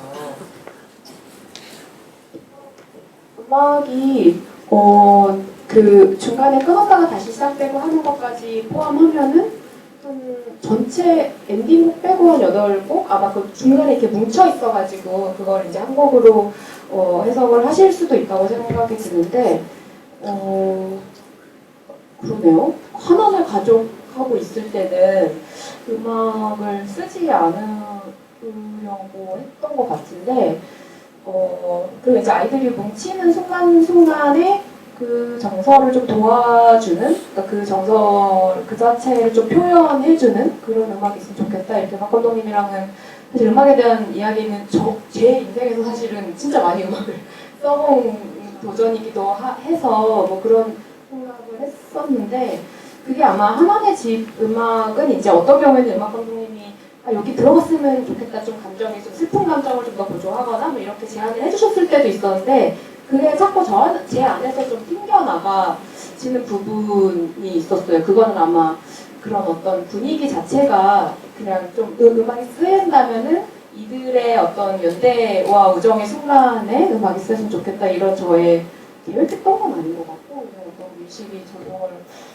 음악이 그 중간에 끊었다가 다시 시작되고 하는 것까지 포함하면은 한 전체 엔딩곡 빼고 한 8곡? 아마 그 중간에 이렇게 뭉쳐 있어가지고 그걸 이제 한 곡으로 해석을 하실 수도 있다고 생각이 드는데 그러네요. 하나의 가족하고 있을 때는 음악을 쓰지 않으려고 했던 것 같은데 그 이제 아이들이 뭉치는 순간순간에 그 정서를 좀 도와주는, 그러니까 그 정서 그 자체를 좀 표현해주는 그런 음악이 있으면 좋겠다. 이렇게 박 감독님이랑은 사실 음악에 대한 이야기는 제 인생에서 사실은 진짜 많이 음악을 써본 도전이기도 해서 뭐 그런 생각을 했었는데 그게 아마 하나의 집 음악은 이제 어떤 경우에는 음악 감독님이 여기 들어갔으면 좋겠다, 좀 감정이 좀 슬픈 감정을 좀 더 고조하거나 뭐 이렇게 제안을 해주셨을 때도 있었는데 그게 자꾸 제 안에서 좀 튕겨나가지는 부분이 있었어요. 그거는 아마 그런 어떤 분위기 자체가 그냥 좀 음악이 쓰인다면은 이들의 어떤 연대와 우정의 순간에 음악이 쓰였으면 좋겠다 이런 저의 계획했던 건 아닌 것 같고 그냥 어떤 의식이 적용을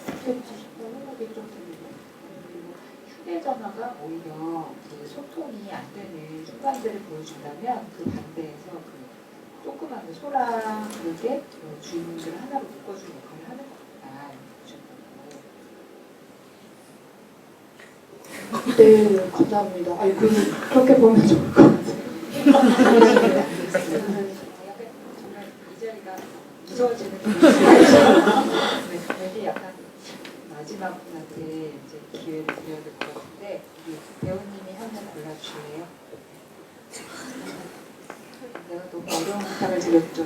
했겠지 싶다는 생각이 좀 듭니다. 휴대전화가 오히려 그 소통이 안 되는 순간들을 보여준다면 그 반대에서 그 조그만 그 소라 그게 주인공들을 하나로 묶어주는 역할을 하는 것 같다. 네, 감사합니다. 아니, 그렇게 보면 좋을 것 같아요. 약간 정말 이 자리가 무서워지는 여기 약간 마지막 분한테 이제 기회를 드려야 될 것 같은데 우리 배우님이 한 번 골라주실래요? 내가 너무 어려운 부탁을 드렸죠.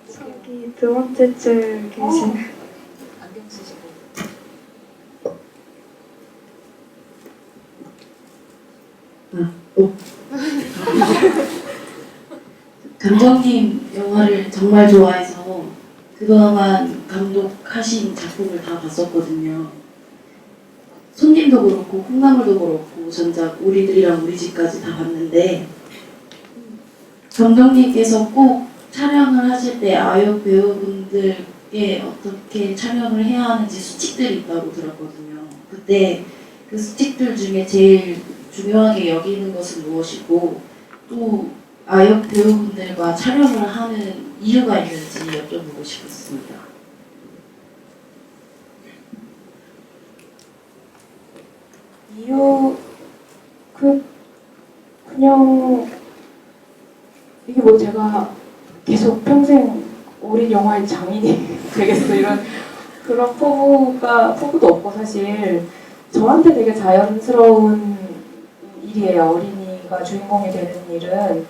저기 2번째 줄 계신 안경 쓰시고. 감독님 영화를 정말 좋아해서 그동안 감독하신 작품을 다 봤었거든요. 손님도 그렇고 콩나물도 그렇고 전작 우리들이랑 우리 집까지 다 봤는데 감독님께서 꼭 촬영을 하실 때 아역 배우분들께 어떻게 촬영을 해야 하는지 수칙들이 있다고 들었거든요. 그때 그 수칙들 중에 제일 중요하게 여기는 것은 무엇이고 또 아역 배우분들과 촬영을 하는 이유가 있는지 여쭤보고 싶었습니다. 이유 그냥 이게 뭐 제가 계속 평생 어린 영화의 장인이 되겠어 이런 그런 포부도 없고 사실 저한테 되게 자연스러운 일이에요. 어린이가 주인공이 되는 일은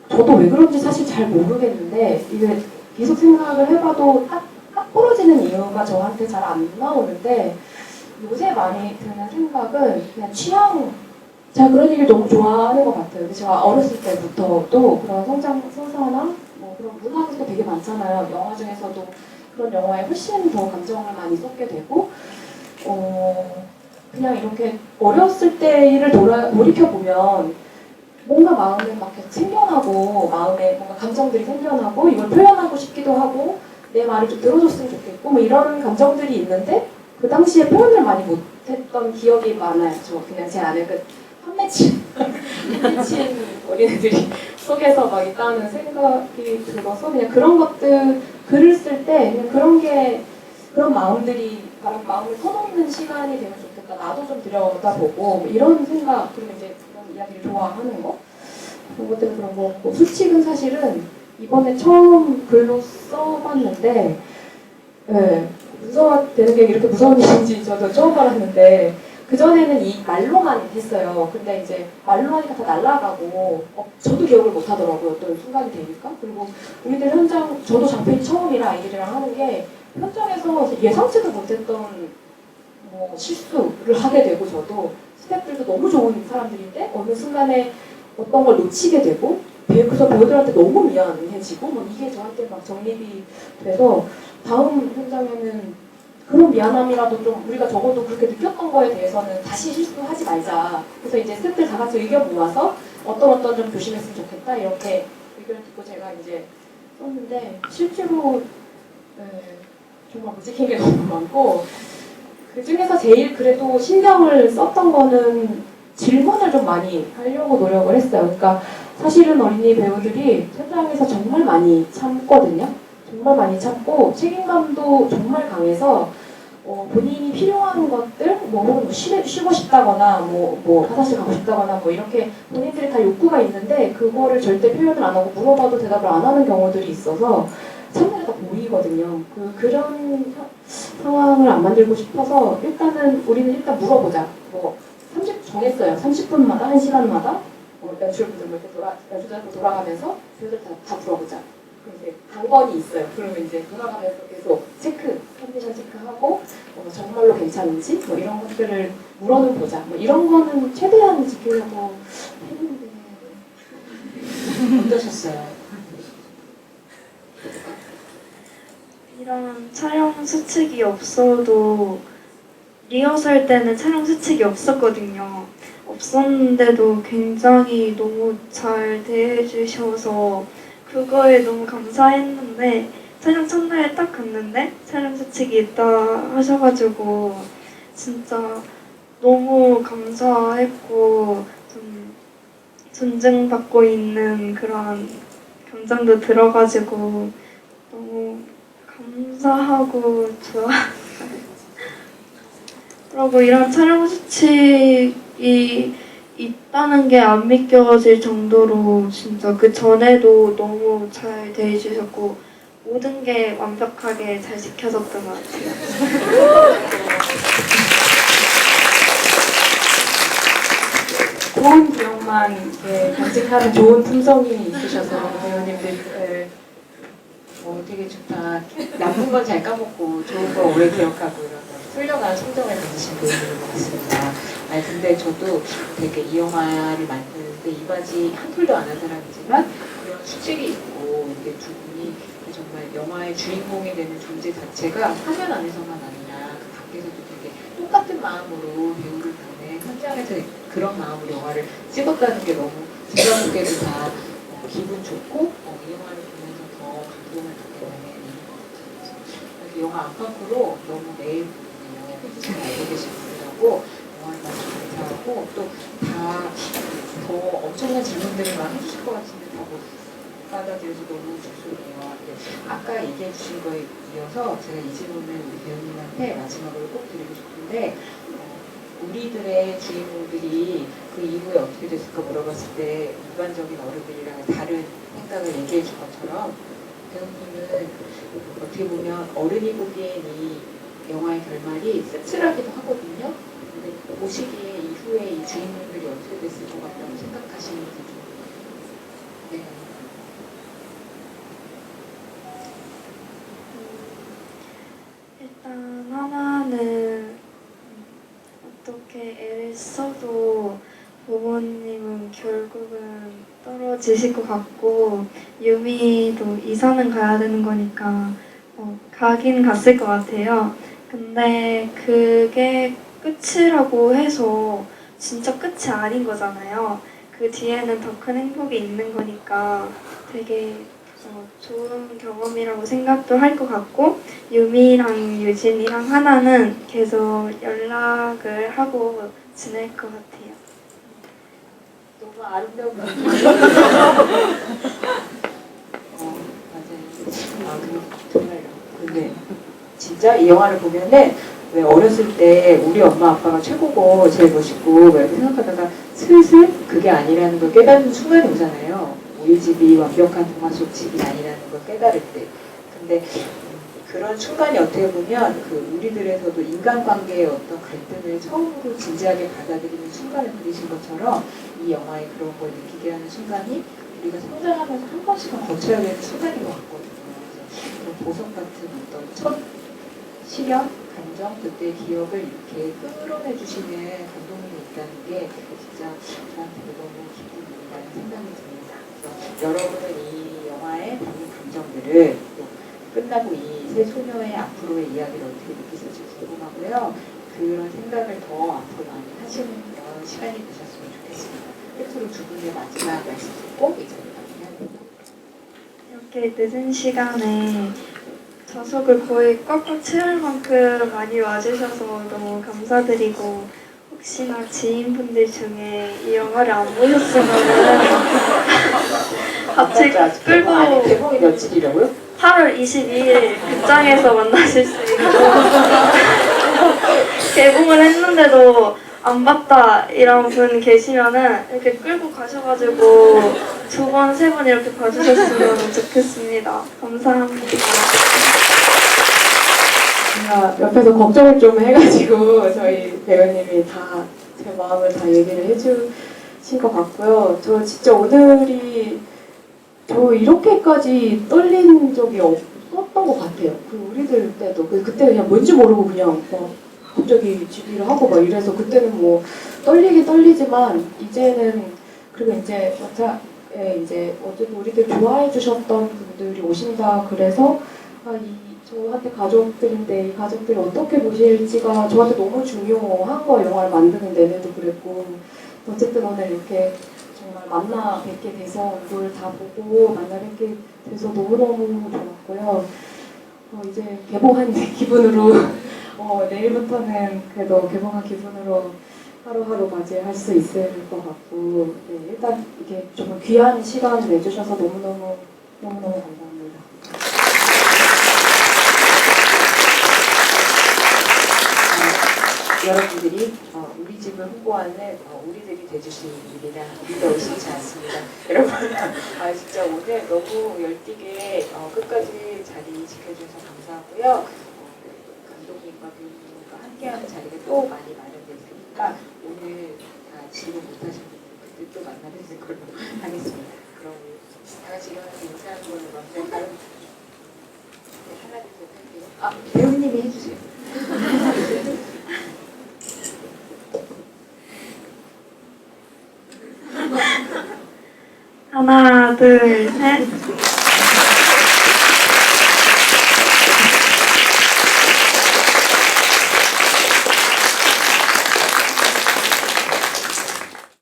저도 왜 그런지 사실 잘 모르겠는데 이게 계속 생각을 해봐도 딱 부러지는 이유가 저한테 잘 안 나오는데 요새 많이 드는 생각은 그냥 취향. 제가 그런 얘기를 너무 좋아하는 것 같아요. 제가 어렸을 때부터도 그런 서사나 뭐 그런 문학도 되게 많잖아요. 영화 중에서도 그런 영화에 훨씬 더 감정을 많이 쏟게 되고 그냥 이렇게 어렸을 때를 돌이켜보면 뭔가 마음에 막 계속 생겨나고 마음에 뭔가 감정들이 생겨나고 이걸 표현하고 싶기도 하고 내 말을 좀 들어줬으면 좋겠고 뭐 이런 감정들이 있는데 그 당시에 표현을 많이 못했던 기억이 많아요. 저 그냥 제 안에 판매친 어린애들이 속에서 막 있다는 생각이 들어서 그냥 그런 것들 글을 쓸 때 그냥 그런 마음들이 마음을 터놓는 시간이 되면 좋겠다. 나도 좀 들여다보고 뭐 이런 생각 그리고 이제 그런 이야기를 좋아하는 거 그런 것 때문에 그런 거 같고 수칙은 사실은 이번에 처음 글로 써봤는데 문서화 되는 게 이렇게 무서운 일인지 저도 처음 알았는데 그전에는 이 말로만 했어요. 근데 이제 말로 하니까 다 날아가고 저도 기억을 못 하더라고요. 어떤 순간이 되니까. 그리고 우리들 현장, 저도 장편이 처음이라 아이들이랑 하는 게 현장에서 예상치도 못했던 뭐 실수를 하게 되고 저도 스태프들도 너무 좋은 사람들인데 어느 순간에 어떤 걸 놓치게 되고 그래서 배우들한테 너무 미안해지고 뭐 이게 저한테 막 정립이 돼서 다음 현장에는 그런 미안함이라도 좀 우리가 적어도 그렇게 느꼈던 거에 대해서는 다시 실수하지 말자. 그래서 이제 스태프들 다 같이 의견 모아서 어떤 좀 조심했으면 좋겠다 이렇게 의견을 듣고 제가 이제 썼는데 실제로 정말 못 지킨 게 너무 많고 그 중에서 제일 그래도 신경을 썼던 거는 질문을 좀 많이 하려고 노력을 했어요. 그러니까 사실은 어린이 배우들이 현장에서 정말 많이 참거든요. 정말 많이 참고 책임감도 정말 강해서 본인이 필요한 것들, 뭐 혹은 뭐 쉬고 싶다거나, 뭐 화장실 가고 싶다거나, 뭐 이렇게 본인들이 다 욕구가 있는데 그거를 절대 표현을 안 하고 물어봐도 대답을 안 하는 경우들이 있어서 참들이 다 보이거든요. 그런 상황을 안 만들고 싶어서 일단은 우리는 일단 물어보자. 뭐 30 정했어요. 30분마다 1시간마다 연출분들 이렇게 돌아가면서 배우들 다 물어보자. 이제 당번이 있어요. 그러면 이제 돌아가면서 계속 컨디션 체크하고 정말로 괜찮은지 뭐 이런 것들을 물어는 보자. 뭐 이런 거는 최대한 지키려고 했는데 어떠셨어요? 이런 촬영 수칙이 없어도 리허설 때는 촬영 수칙이 없었거든요. 없었는데도 굉장히 너무 잘 대해주셔서 그거에 너무 감사했는데 촬영 첫날에 딱 갔는데 촬영 수칙이 있다 하셔가지고 진짜 너무 감사했고 좀 존중받고 있는 그런 감정도 들어가지고 너무 감사하고 좋았어요. 그리고 이런 촬영 수칙이 있다는 게 안 믿겨질 정도로 진짜 그 전에도 너무 잘 대해주셨고 모든 게 완벽하게 잘 지켜졌던 것 같아요. 좋은 기억만 간직하는 좋은 품성이 있으셔서 배우님들 되게 좋다. 나쁜 건 잘 까먹고 좋은 걸 오래 기억하고 이런 훌륭한 성정을 가지신 분들인 것 같습니다. 아니 근데 저도 되게 이 영화를 만드는데 이 바지 한 톨도 안 한 사람이지만 그런 수칙이 있고 이게 두 분이 정말 영화의 주인공이 되는 존재 자체가 화면 안에서만 아니라 그 밖에서도 되게 똑같은 마음으로 배우를 보내 현장에서 그런 마음으로 영화를 찍었다는 게 너무 주변국에도 다 기분 좋고 이 영화를 보면서 더 감동을 받게 되는 것 같아요. 그래서 영화 안팎으로 너무 매일 잘 알고 계신 분들하고 영화를 봐서 감사하고 또 다 더 엄청난 질문들을 막 해주실 것 같은데 다 못 받아들여서 너무 죄송해요. 아까 얘기해 주신 거에 이어서 제가 이 질문을 우리 배우님한테 마지막으로 꼭 드리고 싶은데 우리들의 주인공들이 그 이후에 어떻게 됐을까 물어봤을 때 일반적인 어른들이랑 다른 생각을 얘기해 준 것처럼 배우님은 어떻게 보면 어른이 보기엔 이 영화의 결말이 씁쓸하기도 하거든요. 근데 보시기에 이후에 이 주인공들이 어떻게 됐을 것 같다고 생각하시는지 좀 네. 일단 하나는 어떻게 애를 써도 부모님은 결국은 떨어지실 것 같고 유미도 이사는 가야 되는 거니까 가긴 갔을 것 같아요. 근데 그게 끝이라고 해서 진짜 끝이 아닌 거잖아요. 그 뒤에는 더 큰 행복이 있는 거니까 되게 좋은 경험이라고 생각도 할 것 같고 유미랑 유진이랑 하나는 계속 연락을 하고 지낼 것 같아요. 너무 아름다운 맞아요. 정말요. 근데 진짜 이 영화를 보면은 왜 어렸을 때 우리 엄마 아빠가 최고고 제일 멋있고 이렇게 생각하다가 슬슬 그게 아니라는 걸 깨닫는 순간이 오잖아요. 우리 집이 완벽한 동화 속 집이 아니라는 걸 깨달을 때. 근데 그런 순간이 어떻게 보면 그 우리들에서도 인간관계의 어떤 갈등을 처음으로 진지하게 받아들이는 순간을 그리신 것처럼 이 영화에 그런 걸 느끼게 하는 순간이 우리가 성장하면서 한 번씩은 거쳐야 되는 순간인 것 같거든요. 그래서 보석 같은 어떤 첫 시련, 감정, 그때의 기억을 이렇게 끌어내 주시는 감독님이 있다는 게 진짜 저한테도 너무 기쁜 일이라는 생각이 듭니다. 그래서 여러분은 이 영화의 담은 감정들을 또 끝나고 이 세 소녀의 앞으로의 이야기를 어떻게 느끼실지 궁금하고요. 그런 생각을 더 앞으로 많이 하시는 시간이 되셨으면 좋겠습니다. 끝으로 두 분의 마지막 말씀 듣고 이제 마무리합니다. 이렇게 늦은 시간에 좌석을 거의 꽉꽉 채울 만큼 많이 와주셔서 너무 감사드리고 혹시나 지인분들 중에 이 영화를 안 보셨으면 같이 끌고 아니 개봉이 며칠이라고요? 8월 22일 극장에서 만나실 수 있고 개봉을 했는데도 안 봤다 이런 분 계시면은 이렇게 끌고 가셔가지고 2번, 3번 이렇게 봐주셨으면 좋겠습니다. 감사합니다. 제가 옆에서 걱정을 좀 해가지고 저희 배우님이 다 제 마음을 다 얘기를 해주신 것 같고요. 저 진짜 오늘이 저 이렇게까지 떨린 적이 없었던 것 같아요. 그 우리들 때도 그때 그냥 뭔지 모르고 그냥 막 갑자기 집일을 하고 막 이래서 그때는 뭐 떨리긴 떨리지만 이제는 그리고 이제 이제 어쨌든 우리들 좋아해 주셨던 분들이 오신다 그래서 저한테 가족들인데 이 가족들이 어떻게 보실지가 저한테 너무 중요한 거 영화를 만드는 내내도 그랬고 어쨌든 오늘 이렇게 정말 만나 뵙게 돼서 이걸 다 보고 만나 뵙게 돼서 너무너무 좋았고요. 이제 개봉한 기분으로 내일부터는 그래도 개봉한 기분으로 하루하루 맞이할 수 있을 것 같고 네, 일단 이렇게 정말 귀한 시간 내주셔서 너무너무 감사합니다. 여러분들이 우리 집을 홍보하는 우리들이 돼주신 일이라 믿어 의심치 않습니다. 여러분 진짜 오늘 너무 열띠게 끝까지 자리 지켜주셔서 감사하고요. 감독님과 배우님과 함께하는 자리가 또 많이 마련되어 있으니까 오늘 다 지금 못하신 분들 그때 또 만나 뵙는 걸로 하겠습니다. 그럼 다 같이 일어나서 인사하는 걸로 마무리할까요? 네, 하나 둘 셋 할게요. 배우님이 해주세요. 하나, 둘, 셋.